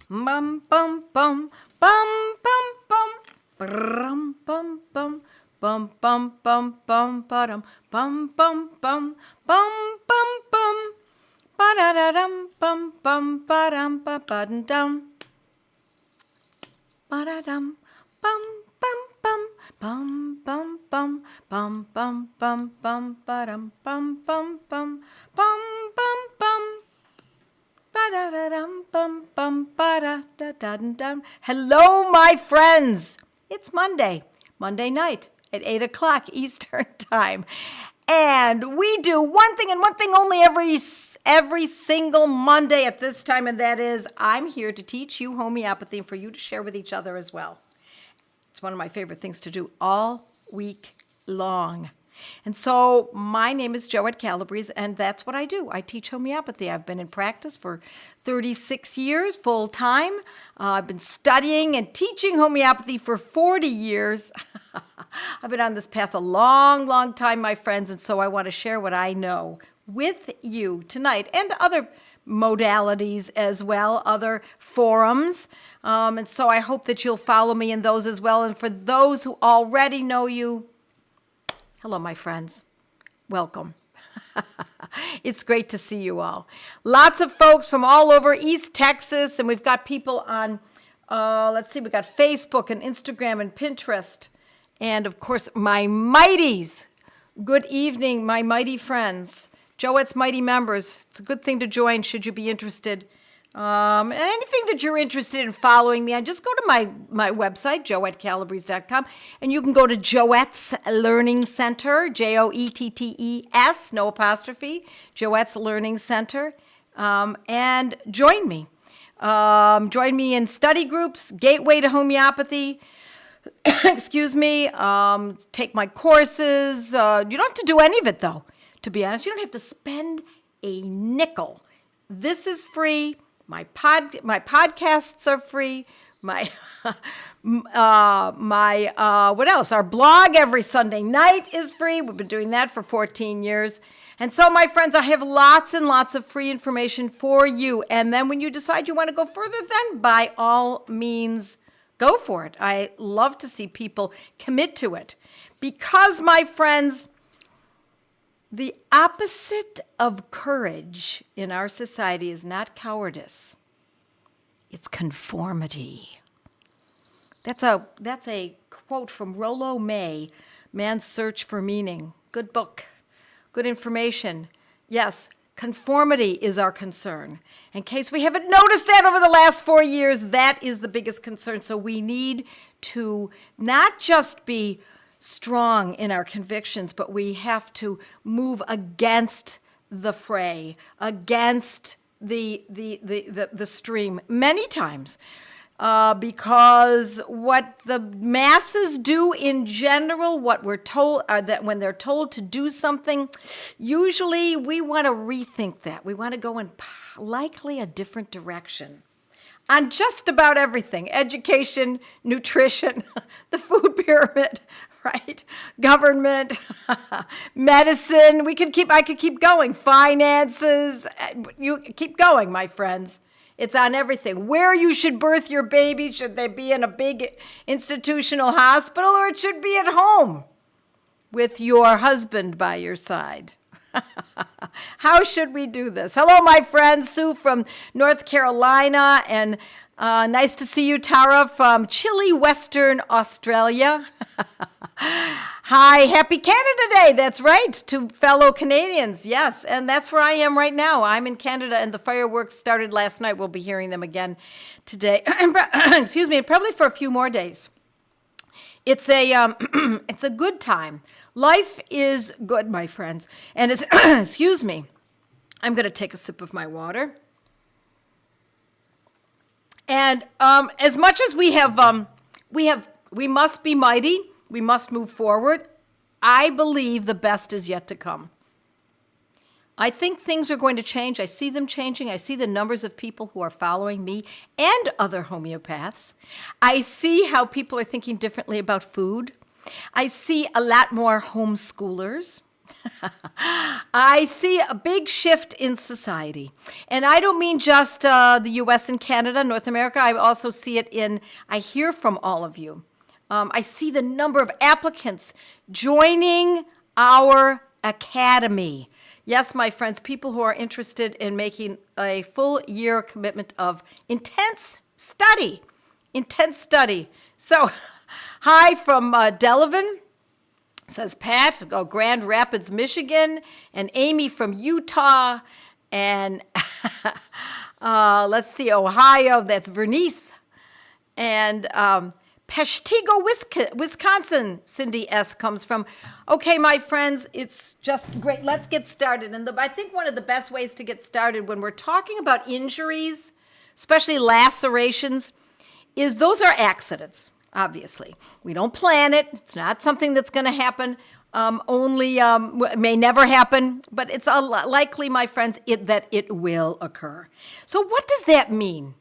Bum bum bum bum bum bum. Brum bum bum bum bum bum bum ba-dum bum bum bum bum bum bum ba-da-da-dum bum bum ba-dum ba-ba-dum ba-da-dum bum bum bum bum bum bum bum bum bum bum ba-dum bum bum bum bum bum bum ba-da-da-dum bum bum ba-da-da-da-dum. Hello, my friends. It's Monday night at 8 o'clock Eastern Time. And we do one thing and one thing only every single Monday at this time, and that is I'm here to teach you homeopathy and for you to share with each other as well. It's one of my favorite things to do all week long. And so my name is Joette Calabrese, and that's what I do. I teach homeopathy. I've been in practice for 36 years full time. I've been studying and teaching homeopathy for 40 years. I've been on this path a long, long time, my friends, and so I want to share what I know with you tonight and other modalities as well, other forums. And so I hope that you'll follow me in those as well. And for those who already know you, hello, my friends. Welcome. It's great to see you all. Lots of folks from all over East Texas, and we've got people on, we've got Facebook and Instagram and Pinterest, and of course, my mighties. Good evening, my mighty friends. Joette's Mighty members. It's a good thing to join should you be interested. And anything that you're interested in following me on, just go to my website, joettecalabrese.com, and you can go to Joette's Learning Center, Joettes, no apostrophe, Joette's Learning Center, and join me. Join me in study groups, Gateway to Homeopathy, excuse me, take my courses. You don't have to do any of it, though, to be honest. You don't have to spend a nickel. This is free. My podcasts are free. My what else? Our blog every Sunday night is free. We've been doing that for 14 years. And so, my friends, I have lots and lots of free information for you. And then when you decide you want to go further, then by all means, go for it. I love to see people commit to it. Because, my friends, the opposite of courage in our society is not cowardice. It's conformity. That's a quote from Rollo May, Man's Search for Meaning. Good book, good information. Yes, conformity is our concern. In case we haven't noticed that over the last 4 years, that is the biggest concern. So we need to not just be strong in our convictions, but we have to move against the fray, against the stream many times, because what the masses do in general, what we're told, that when they're told to do something, usually we want to rethink that. We want to go in likely a different direction. On just about everything, education, nutrition, the food pyramid, right? Government, medicine, I could keep going, finances, you keep going, my friends. It's on everything. Where you should birth your baby, should they be in a big institutional hospital or it should be at home with your husband by your side? How should we do this? Hello, my friend Sue from North Carolina, and nice to see you, Tara, from chilly Western Australia. Hi, happy Canada Day. That's right, to fellow Canadians. Yes, and that's where I am right now. I'm in Canada, and the fireworks started last night. We'll be hearing them again today. Excuse me, probably for a few more days. It's a good time. Life is good, my friends. And it's, excuse me, I'm going to take a sip of my water. And as much as we must be mighty, we must move forward. I believe the best is yet to come. I think things are going to change. I see them changing. I see the numbers of people who are following me and other homeopaths. I see how people are thinking differently about food. I see a lot more homeschoolers. I see a big shift in society. And I don't mean just the U.S. and Canada, North America. I also see it I hear from all of you. I see the number of applicants joining our academy. Yes, my friends, people who are interested in making a full year commitment of intense study. So, hi from Delavan, says Pat, Grand Rapids, Michigan, and Amy from Utah, and let's see, Ohio, that's Vernice, and Peshtigo, Wisconsin, Cindy S. comes from. Okay, my friends, it's just great. Let's get started. And I think one of the best ways to get started when we're talking about injuries, especially lacerations, is those are accidents, obviously. We don't plan it. It's not something that's going to happen. It may never happen, but it's likely, my friends, that it will occur. So what does that mean?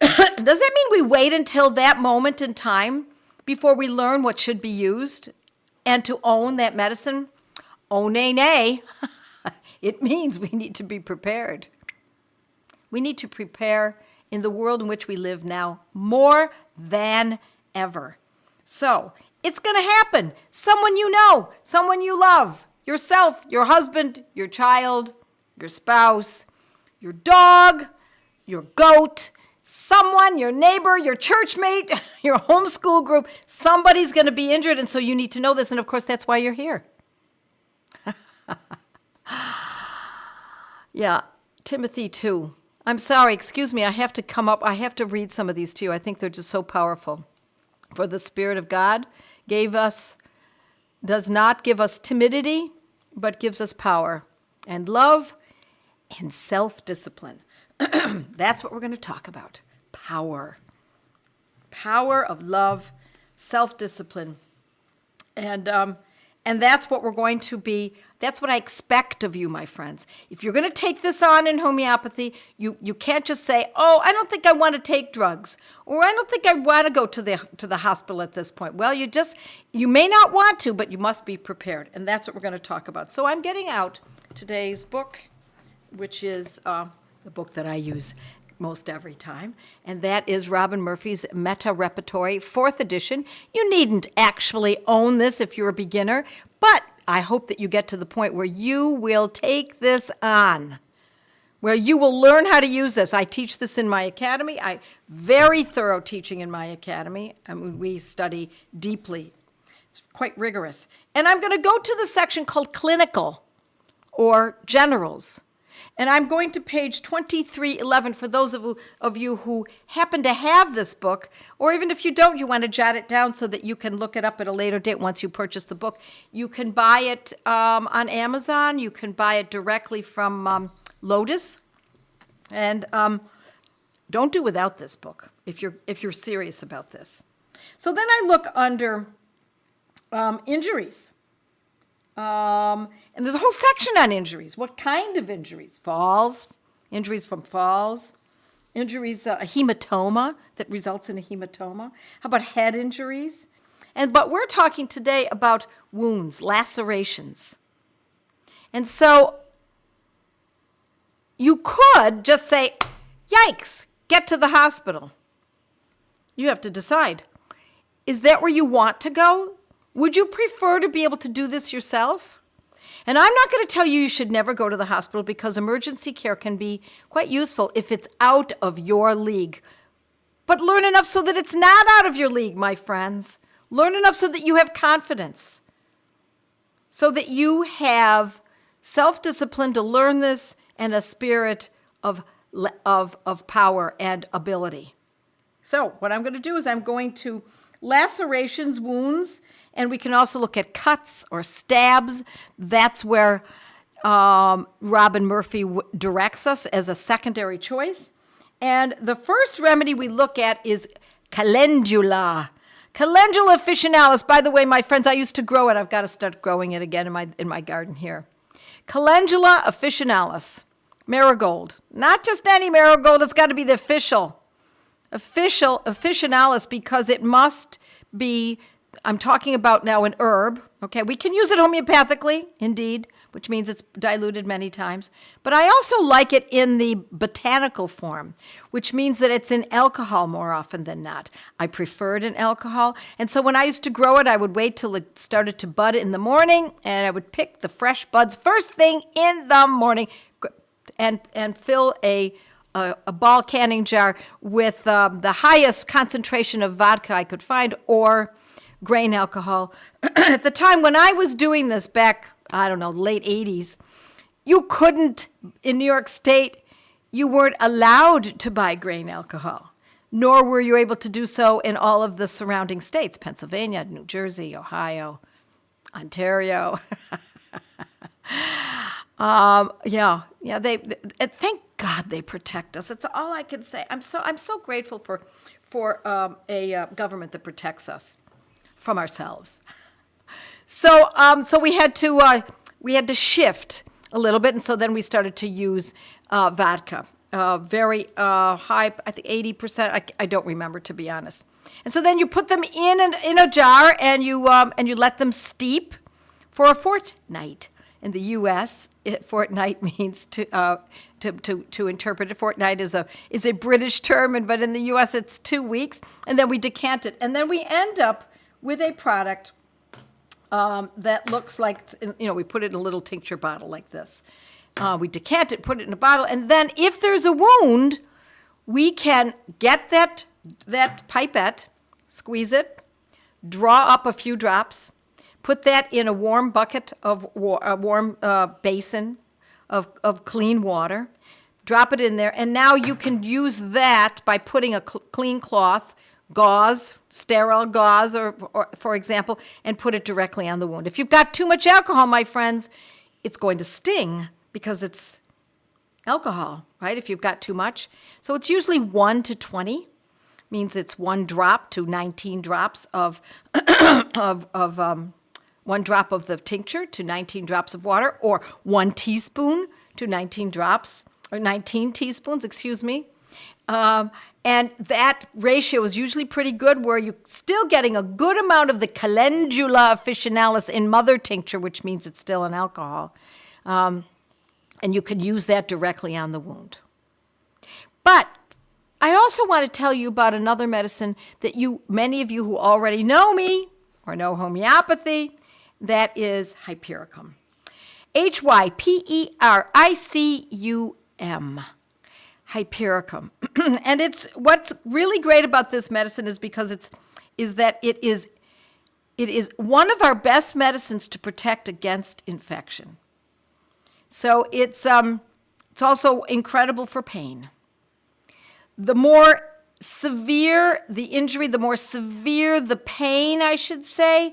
Does that mean we wait until that moment in time before we learn what should be used and to own that medicine? Oh, nay. It means we need to be prepared. We need to prepare in the world in which we live now more than ever. So it's going to happen. Someone you know, someone you love, yourself, your husband, your child, your spouse, your dog, your goat, someone, your neighbor, your church mate, your homeschool group, somebody's going to be injured, and so you need to know this, and of course that's why you're here. Yeah, Timothy 2. I'm sorry, excuse me, I have to read some of these to you. I think they're just so powerful. For the Spirit of God does not give us timidity, but gives us power and love and self-discipline. That's what we're going to talk about. Power of love, self-discipline. And that's what we're going to be. That's what I expect of you, my friends. If you're going to take this on in homeopathy, you can't just say, "Oh, I don't think I want to take drugs," or "I don't think I want to go to the hospital at this point." Well, you may not want to, but you must be prepared, and that's what we're going to talk about. So I'm getting out today's book, which is the book that I use most every time, and that is Robin Murphy's Meta Repertory, 4th edition. You needn't actually own this if you're a beginner, but I hope that you get to the point where you will take this on, where you will learn how to use this. I teach this in my academy. Very thorough teaching in my academy. We study deeply. It's quite rigorous. And I'm going to go to the section called Clinical or Generals. And I'm going to page 2311 for those of you who happen to have this book, or even if you don't, you want to jot it down so that you can look it up at a later date once you purchase the book. You can buy it on Amazon. You can buy it directly from Lotus. And don't do without this book if you're serious about this. So then I look under injuries. And there's a whole section on injuries. What kind of injuries? Falls, injuries from falls, injuries, a hematoma that results in a hematoma. How about head injuries? But we're talking today about wounds, lacerations. And so you could just say, yikes, get to the hospital. You have to decide. Is that where you want to go? Would you prefer to be able to do this yourself? And I'm not going to tell you should never go to the hospital, because emergency care can be quite useful if it's out of your league. But learn enough so that it's not out of your league, my friends. Learn enough so that you have confidence, so that you have self-discipline to learn this and a spirit of power and ability. So what I'm going to do is I'm going to lacerations, wounds, and we can also look at cuts or stabs. That's where Robin Murphy directs us as a secondary choice. And the first remedy we look at is calendula. Calendula officinalis. By the way, my friends, I used to grow it. I've got to start growing it again in my garden here. Calendula officinalis. Marigold. Not just any marigold. It's got to be the official officinalis, because it must be I'm talking about now an herb. Okay, we can use it homeopathically, indeed, which means it's diluted many times. But I also like it in the botanical form, which means that it's in alcohol more often than not. I prefer it in alcohol. And so when I used to grow it, I would wait till it started to bud in the morning, and I would pick the fresh buds first thing in the morning and fill a ball canning jar with the highest concentration of vodka I could find, or grain alcohol. At the time when I was doing this back, I don't know, late 80s, you couldn't, in New York State, you weren't allowed to buy grain alcohol, nor were you able to do so in all of the surrounding states, Pennsylvania, New Jersey, Ohio, Ontario. They thank God they protect us. That's all I can say. I'm so grateful for a government that protects us from ourselves. So we had to shift a little bit, and so then we started to use vodka, very high, I think 80%. I don't remember, to be honest. And so then you put them in a jar, and you let them steep for a fortnight. In the U.S., fortnight means to interpret it. Fortnight is a British term, but in the U.S. it's 2 weeks, and then we decant it, and then we end up with a product that looks like, we put it in a little tincture bottle like this. We decant it, put it in a bottle, and then if there's a wound, we can get that pipette, squeeze it, draw up a few drops, put that in a warm bucket a warm basin of clean water, drop it in there, and now you can use that by putting a clean cloth, gauze, sterile gauze, or for example, and put it directly on the wound. If you've got too much alcohol, my friends, it's going to sting because it's alcohol, right? If you've got too much. So it's usually 1 to 20, means it's 1 drop to 19 drops of 1 drop of the tincture to 19 drops of water, or 1 teaspoon to 19 drops, or 19 teaspoons, excuse me. And that ratio is usually pretty good, where you're still getting a good amount of the calendula officinalis in mother tincture, which means it's still an alcohol. And you can use that directly on the wound. But I also want to tell you about another medicine that many of you who already know me or know homeopathy, that is hypericum. Hypericum. Hypericum. And what's really great about this medicine is because it is one of our best medicines to protect against infection. So it's also incredible for pain. The more severe the injury, the more severe the pain, I should say,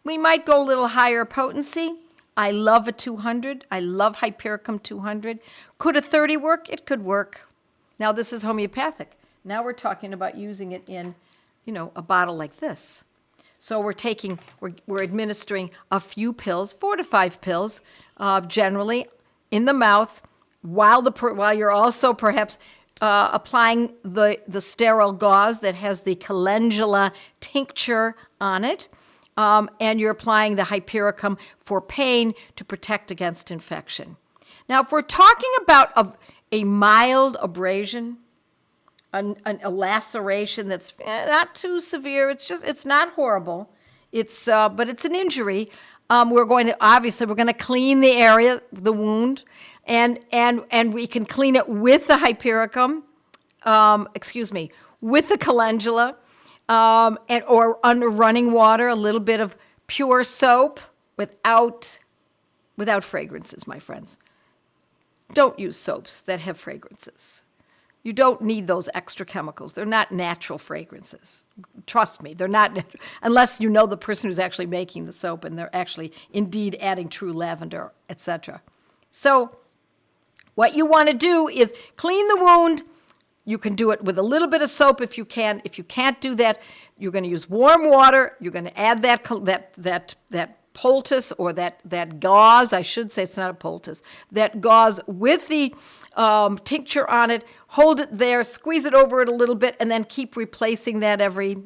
we might go a little higher potency. I love a 200. I love Hypericum 200. Could a 30 work? It could work. Now, this is homeopathic. Now we're talking about using it in, a bottle like this. So we're administering a few pills, 4 to 5 pills, generally in the mouth, while you're also perhaps applying the sterile gauze that has the calendula tincture on it. And you're applying the Hypericum for pain to protect against infection. Now, if we're talking about a mild abrasion, a laceration that's not too severe, it's not horrible, but it's an injury, we're going to clean the area, the wound, and we can clean it with the Hypericum, with the calendula, or under running water, a little bit of pure soap without fragrances, my friends. Don't use soaps that have fragrances. You don't need those extra chemicals. They're not natural fragrances. Trust me, they're not, unless you know the person who's actually making the soap and they're actually indeed adding true lavender, etc. So what you want to do is clean the wound. You can do it with a little bit of soap if you can. If you can't do that, you're going to use warm water. You're going to add that poultice, or that gauze. I should say it's not a poultice. That gauze with the tincture on it. Hold it there. Squeeze it over it a little bit, and then keep replacing that every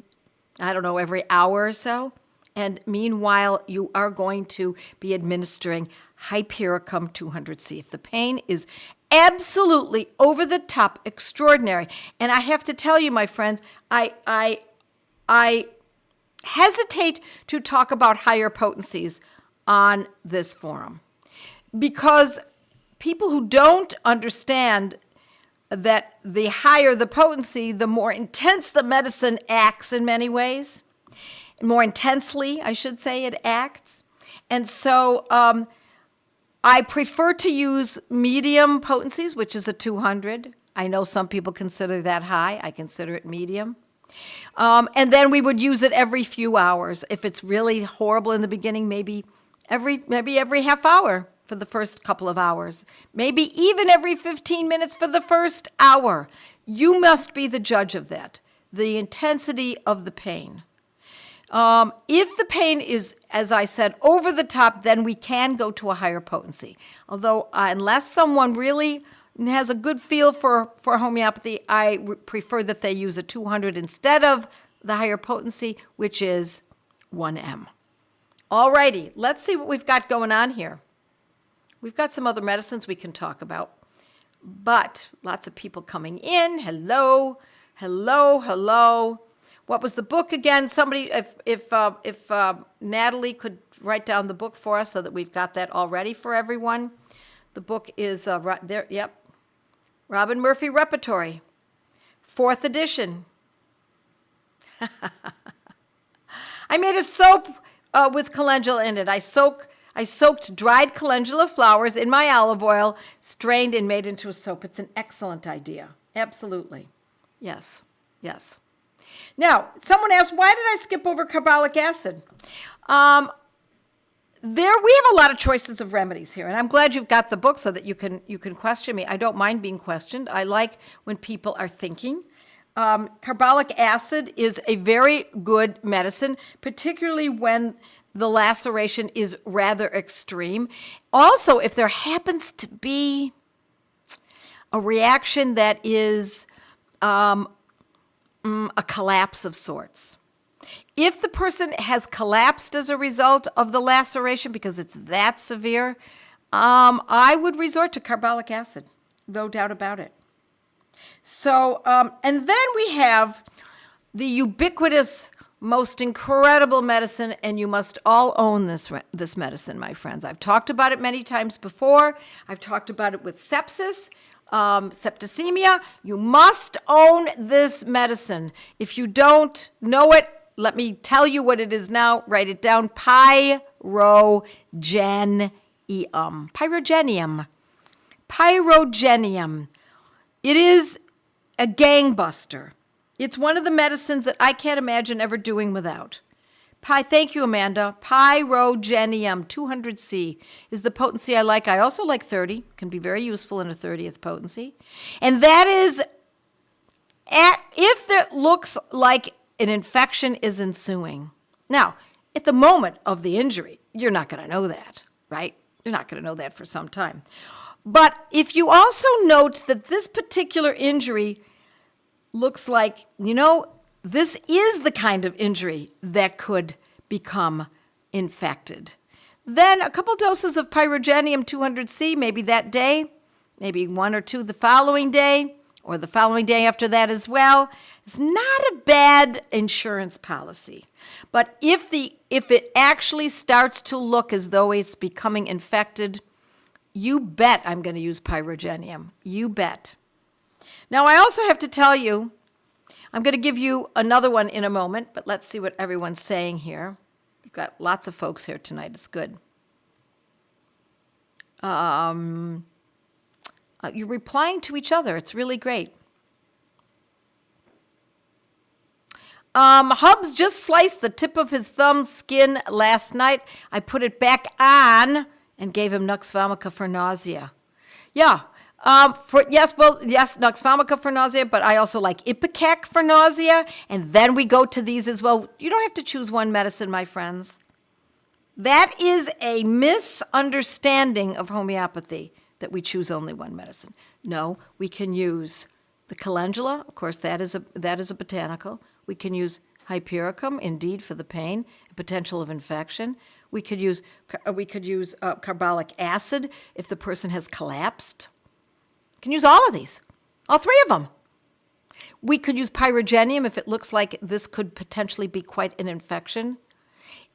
hour or so. And meanwhile, you are going to be administering Hypericum 200C. If the pain is absolutely over the top, extraordinary, and I have to tell you, my friends, I hesitate to talk about higher potencies on this forum because people who don't understand that the higher the potency, the more intense the medicine acts in many ways. More intensely, I should say, it acts. And so I prefer to use medium potencies, which is a 200. I know some people consider that high. I consider it medium. And then we would use it every few hours. If it's really horrible in the beginning, maybe every half hour for the first couple of hours. Maybe even every 15 minutes for the first hour. You must be the judge of that, the intensity of the pain. If the pain is, as I said, over the top, then we can go to a higher potency. Although, unless someone really has a good feel for homeopathy, I prefer that they use a 200 instead of the higher potency, which is 1M. Alrighty, let's see what we've got going on here. We've got some other medicines we can talk about, but lots of people coming in. Hello, hello, hello. What was the book again? Somebody, if Natalie could write down the book for us so that we've got that all ready for everyone. The book is there. Yep, Robin Murphy Repertory, 4th edition. I made a soap with calendula in it. I soaked dried calendula flowers in my olive oil, strained and made into a soap. It's an excellent idea. Absolutely. Yes, yes. Now, someone asked, why did I skip over carbolic acid? We have a lot of choices of remedies here, and I'm glad you've got the book so that you can question me. I don't mind being questioned. I like when people are thinking. Carbolic acid is a very good medicine, particularly when the laceration is rather extreme. Also, if there happens to be a reaction that is a collapse of sorts. If the person has collapsed as a result of the laceration because it's that severe, I would resort to carbolic acid, no doubt about it. So, and then we have the ubiquitous, most incredible medicine, and you must all own this medicine, my friends. I've talked about it many times before. I've talked about it with sepsis, septicemia. You must own this medicine. If you don't know it, let me tell you what it is now. Write it down. Pyrogenium. Pyrogenium. It is a gangbuster. It's one of the medicines that I can't imagine ever doing without. Thank you, Amanda. Pyrogenium 200C is the potency I like. I also like 30. Can be very useful in a 30th potency. And that is, if it looks like an infection is ensuing. Now, at the moment of the injury, you're not going to know that, right? You're not going to know that for some time. But if you also note that this particular injury looks like, this is the kind of injury that could become infected, then a couple doses of Pyrogenium 200C, maybe that day, maybe 1 or 2 the following day, or the following day after that as well, is not a bad insurance policy. But if it actually starts to look as though it's becoming infected, you bet I'm going to use Pyrogenium. You bet. Now, I also have to tell you, I'm going to give you another one in a moment, but let's see what everyone's saying here. We've got lots of folks here tonight. It's good. You're replying to each other. It's really great. Hubs just sliced the tip of his thumb skin last night. I put it back on and gave him Nux vomica for nausea. Yeah. Yes, Nux vomica for nausea, but I also like Ipecac for nausea, and then we go to these as well. You don't have to choose one medicine, my friends. That is a misunderstanding of homeopathy, that we choose only one medicine. No, we can use the calendula. Of course, that is a botanical. We can use hypericum, indeed, for the pain and potential of infection. We could use carbolic acid if the person has collapsed. You can use all of these, all three of them. We could use pyrogenium if it looks like this could potentially be quite an infection.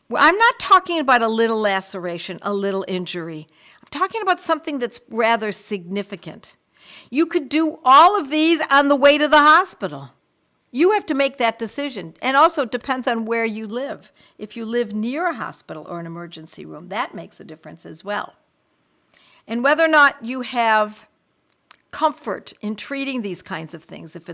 Well, I'm not talking about a little laceration, a little injury. I'm talking about something that's rather significant. You could do all of these on the way to the hospital. You have to make that decision. And also it depends on where you live. If you live near a hospital or an emergency room, that makes a difference as well. And whether or not you have comfort in treating these kinds of things. If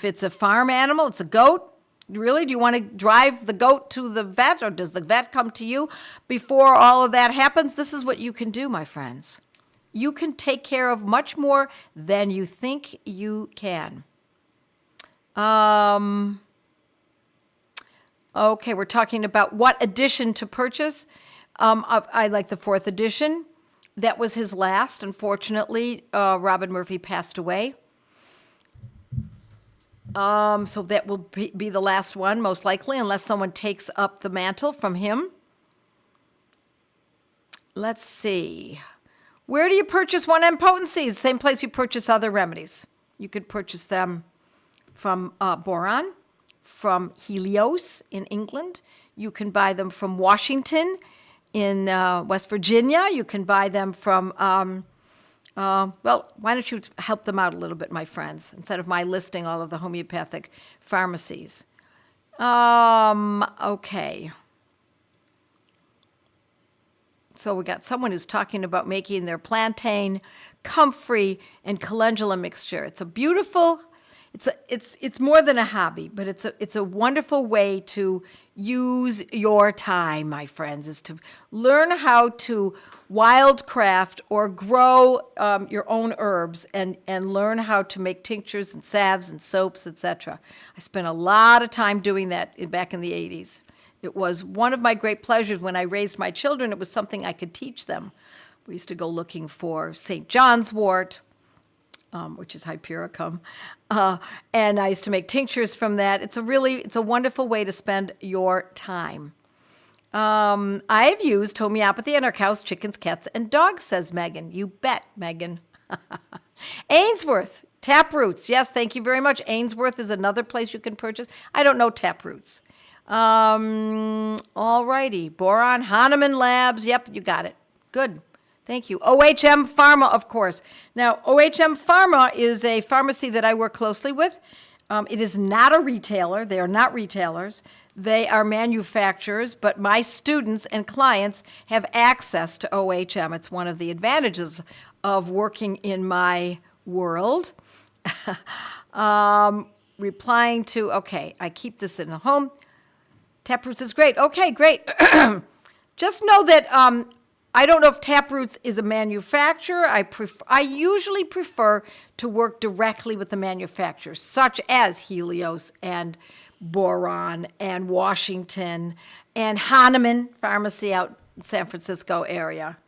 it's a farm animal, it's a goat. Really, do you want to drive the goat to the vet, or does the vet come to you before all of that happens? This is what you can do, my friends. You can take care of much more than you think you can. Okay, we're talking about what edition to purchase. I like the 4th edition. That was his last. Unfortunately, Robin Murphy passed away. So that will be the last one, most likely, unless someone takes up the mantle from him. Let's see. Where do you purchase 1M potencies? Same place you purchase other remedies. You could purchase them from Boron, from Helios in England. You can buy them from Washington in West Virginia. You can buy them from, why don't you help them out a little bit, my friends, instead of my listing all of the homeopathic pharmacies. Okay. So we got someone who's talking about making their plantain, comfrey, and calendula mixture. It's a beautiful, it's more than a hobby, but it's a wonderful way to use your time, my friends, is to learn how to wildcraft or grow your own herbs and learn how to make tinctures and salves and soaps, etc. I spent a lot of time doing that back in the 80s. It was one of my great pleasures when I raised my children. It was something I could teach them. We used to go looking for St. John's wort, which is hypericum, and I used to make tinctures from that. It's a wonderful way to spend your time. I've used homeopathy on our cows, chickens, cats, and dogs, says Megan. You bet, Megan. Ainsworth, taproots. Yes, thank you very much. Ainsworth is another place you can purchase. I don't know taproots. All righty. Boron, Hahnemann Labs. Yep, you got it. Good. Thank you. OHM Pharma, of course. Now, OHM Pharma is a pharmacy that I work closely with. It is not a retailer. They are not retailers. They are manufacturers, but my students and clients have access to OHM. It's one of the advantages of working in my world. Replying to, okay, I keep this in the home. Taproots is great. Okay, great. Just know that I don't know if Taproots is a manufacturer. I usually prefer to work directly with the manufacturers, such as Helios and Boron and Washington and Hahnemann Pharmacy out in San Francisco area.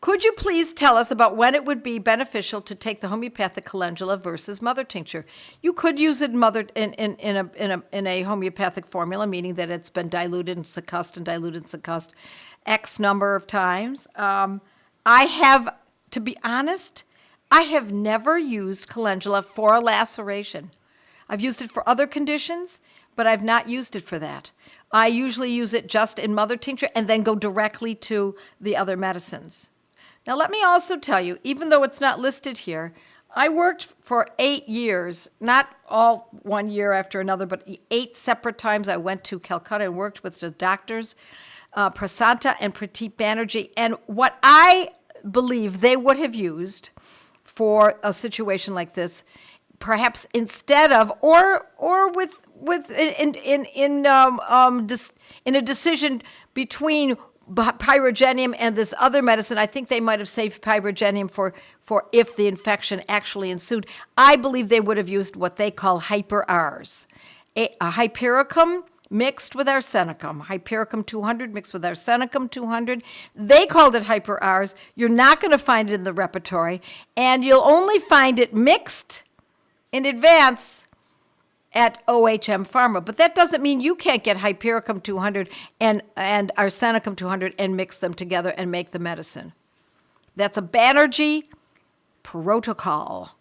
Could you please tell us about when it would be beneficial to take the homeopathic calendula versus mother tincture? You could use it in a homeopathic formula, meaning that it's been diluted and succussed X number of times. To be honest, I have never used calendula for a laceration. I've used it for other conditions, but I've not used it for that. I usually use it just in mother tincture and then go directly to the other medicines. Now, let me also tell you, even though it's not listed here, I worked for 8 years, not all one year after another, but 8 separate times I went to Calcutta and worked with the doctors, Prasanta and Pradeep Banerjee, and what I believe they would have used for a situation like this, perhaps instead of, or in a decision between pyrogenium and this other medicine, I think they might have saved pyrogenium for if the infection actually ensued. I believe they would have used what they call hyper-Rs. A hypericum mixed with arsenicum. Hypericum 200 mixed with arsenicum 200. They called it hyper-Rs. You're not going to find it in the repertory, and you'll only find it mixed in advance at OHM Pharma. But that doesn't mean you can't get Hypericum 200 and Arsenicum 200 and mix them together and make the medicine. That's a Banerjee protocol.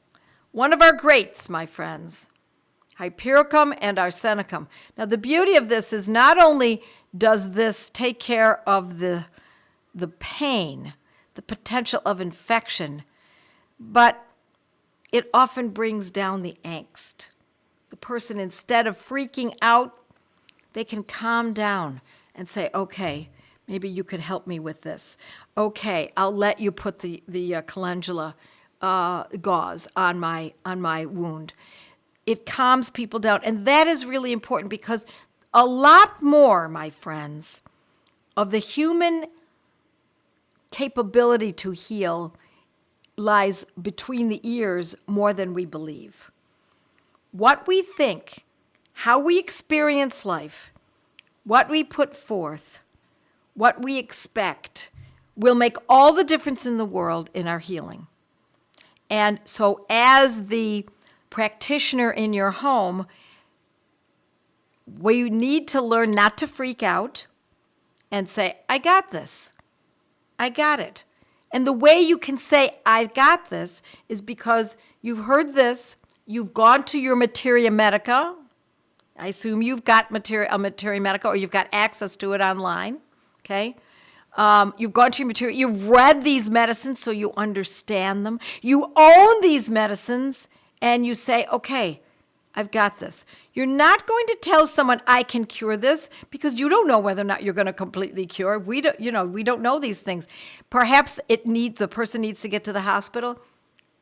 One of our greats, my friends. Hypericum and Arsenicum. Now, the beauty of this is not only does this take care of the pain, the potential of infection, but it often brings down the angst. The person, instead of freaking out, they can calm down and say, okay, maybe you could help me with this. Okay, I'll let you put the calendula gauze on my wound. It calms people down. And that is really important because a lot more, my friends, of the human capability to heal lies between the ears more than we believe. What we think, how we experience life, what we put forth, what we expect will make all the difference in the world in our healing. And so as the practitioner in your home, we need to learn not to freak out and say, I got this. I got it. And the way you can say, I got this, is because you've heard this, you've gone to your materia medica. I assume you've got materia medica or you've got access to it online, okay? You've gone to your materia, you've read these medicines so you understand them. You own these medicines and you say, okay, I've got this. You're not going to tell someone I can cure this because you don't know whether or not you're going to completely cure. We don't know these things. Perhaps a person needs to get to the hospital.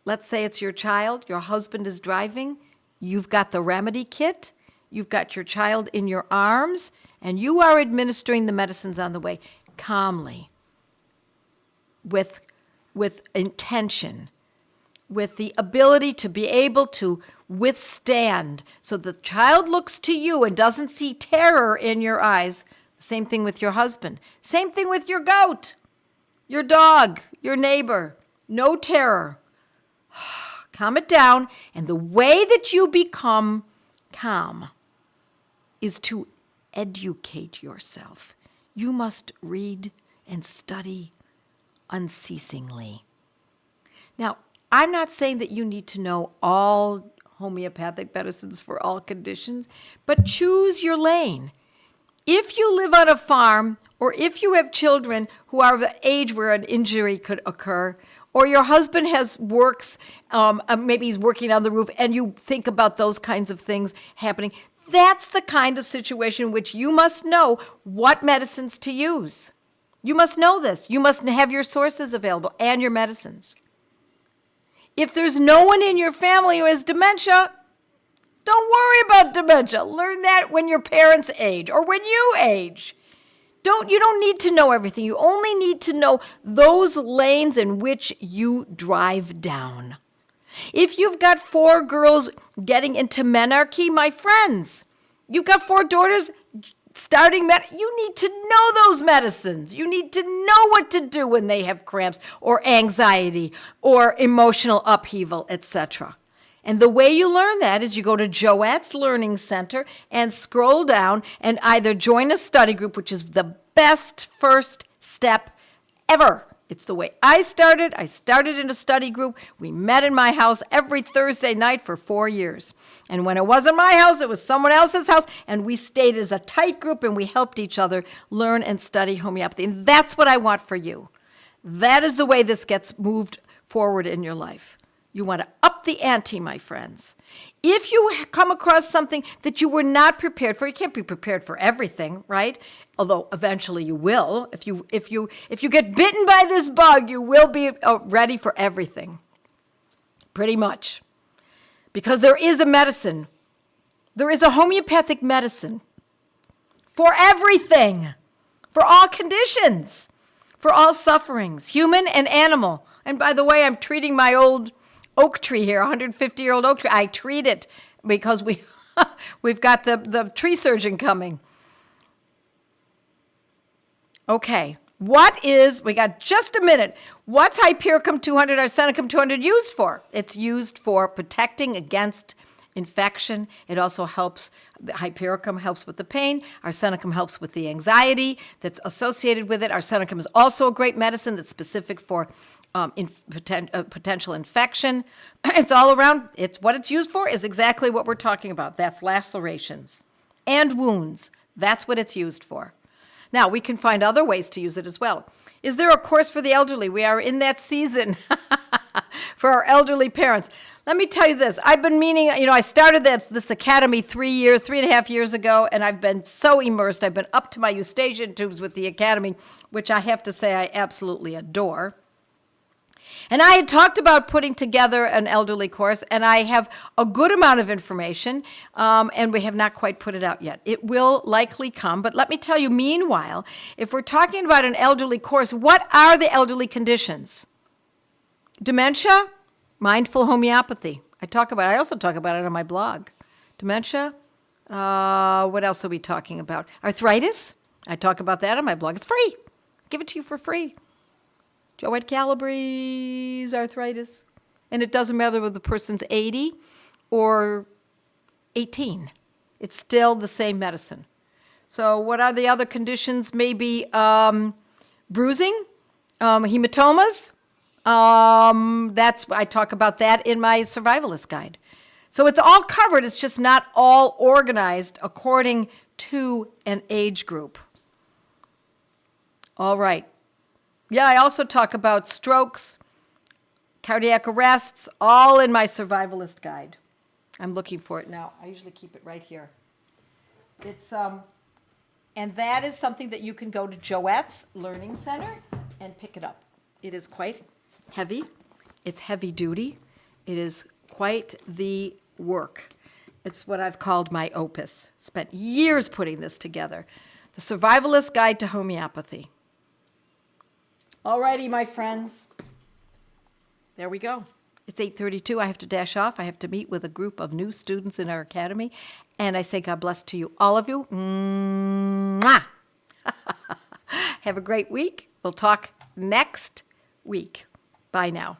Let's say it's your child, your husband is driving. You've got the remedy kit. You've got your child in your arms and you are administering the medicines on the way calmly, with intention, with the ability to be able to withstand. So the child looks to you and doesn't see terror in your eyes. Same thing with your husband. Same thing with your goat, your dog, your neighbor. No terror. Calm it down. And the way that you become calm is to educate yourself. You must read and study unceasingly. Now, I'm not saying that you need to know all homeopathic medicines for all conditions, but choose your lane. If you live on a farm, or if you have children who are of an age where an injury could occur, or your husband works, maybe he's working on the roof, and you think about those kinds of things happening, that's the kind of situation which you must know what medicines to use. You must know this. You must have your sources available and your medicines. If there's no one in your family who has dementia, don't worry about dementia. Learn that when your parents age or when you age. You don't need to know everything. You only need to know those lanes in which you drive down. If you've got 4 girls getting into menarche, my friends, you've got 4 daughters starting you need to know those medicines. You need to know what to do when they have cramps or anxiety or emotional upheaval, etc. And the way you learn that is you go to Joette's Learning Center and scroll down and either join a study group, which is the best first step ever. It's the way I started. I started in a study group. We met in my house every Thursday night for 4 years. And when it wasn't my house, it was someone else's house. And we stayed as a tight group and we helped each other learn and study homeopathy. And that's what I want for you. That is the way this gets moved forward in your life. You want to up the ante, my friends. If you come across something that you were not prepared for, you can't be prepared for everything, right? Although eventually you will. If you get bitten by this bug, you will be ready for everything. Pretty much. Because there is a medicine. There is a homeopathic medicine for everything, for all conditions, for all sufferings, human and animal. And by the way, I'm treating my old oak tree here, 150-year-old oak tree. I treat it because we've got the tree surgeon coming. Okay, we got just a minute. What's Hypericum 200, Arsenicum 200 used for? It's used for protecting against infection. It also helps, the Hypericum helps with the pain. Arsenicum helps with the anxiety that's associated with it. Arsenicum is also a great medicine that's specific for potential infection. It's all around, it's what it's used for is exactly what we're talking about. That's lacerations and wounds. That's what it's used for. Now, we can find other ways to use it as well. Is there a course for the elderly? We are in that season for our elderly parents. Let me tell you this. I've been meaning, I started this academy 3.5 years ago, and I've been so immersed. I've been up to my eustachian tubes with the academy, which I have to say I absolutely adore. And I had talked about putting together an elderly course, and I have a good amount of information, and we have not quite put it out yet. It will likely come, but let me tell you, meanwhile, if we're talking about an elderly course, what are the elderly conditions? Dementia, mindful homeopathy. I also talk about it on my blog. Dementia, what else are we talking about? Arthritis, I talk about that on my blog. It's free. Give it to you for free. Joette Calabrese-arthritis. And it doesn't matter whether the person's 80 or 18. It's still the same medicine. So what are the other conditions? Maybe bruising, hematomas. I talk about that in my survivalist guide. So it's all covered. It's just not all organized according to an age group. All right. Yeah, I also talk about strokes, cardiac arrests, all in my survivalist guide. I'm looking for it now. I usually keep it right here. It's and that is something that you can go to Joette's Learning Center and pick it up. It is quite heavy. It's heavy duty. It is quite the work. It's what I've called my opus. Spent years putting this together. The Survivalist Guide to Homeopathy. Alrighty, my friends. There we go. It's 8:32. I have to dash off. I have to meet with a group of new students in our academy. And I say God bless to you, all of you. Mwah! Have a great week. We'll talk next week. Bye now.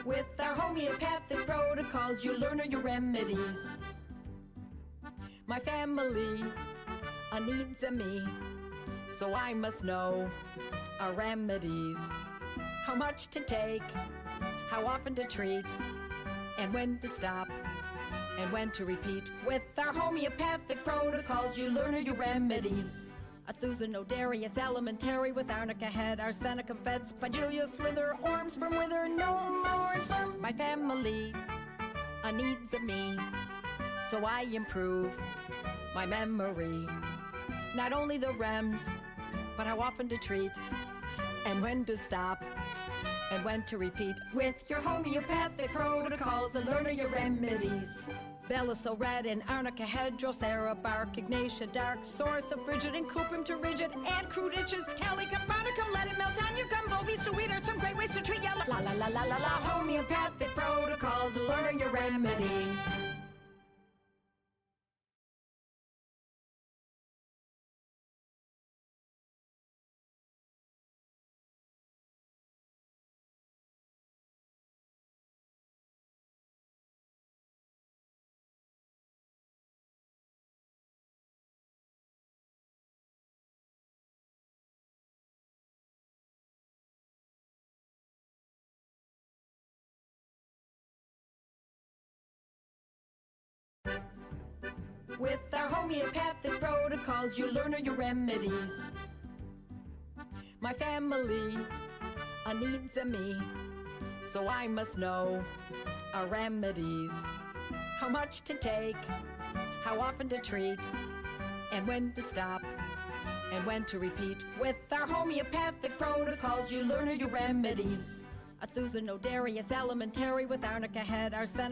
With our homeopathic protocols, you learn your remedies. My family needs me, so I must know our remedies. How much to take, how often to treat, and when to stop, and when to repeat. With our homeopathic protocols, you learn your remedies. Athuzano dairy, it's elementary with arnica head, arsenicum fed, spigelia slither, orms from wither, no more from my family needs me, so I improve my memory. Not only the rems, but how often to treat, and when to stop, and when to repeat. With your homeopathic protocols, learn your remedies. Bella so red and arnica head, drosera bark, ignatia dark, source of frigid and cuprum to rigid, and crude itches, cali caponicum, let it melt on your gumbo, beast to weed are some great ways to treat ya. La la la la la la, homeopathic protocols, learn your remedies. With our homeopathic protocols, you learn your remedies. My family needs me, so I must know our remedies. How much to take, how often to treat, and when to stop, and when to repeat. With our homeopathic protocols, you learn your remedies. Athuzano dairy, it's elementary with arnica head, arsenic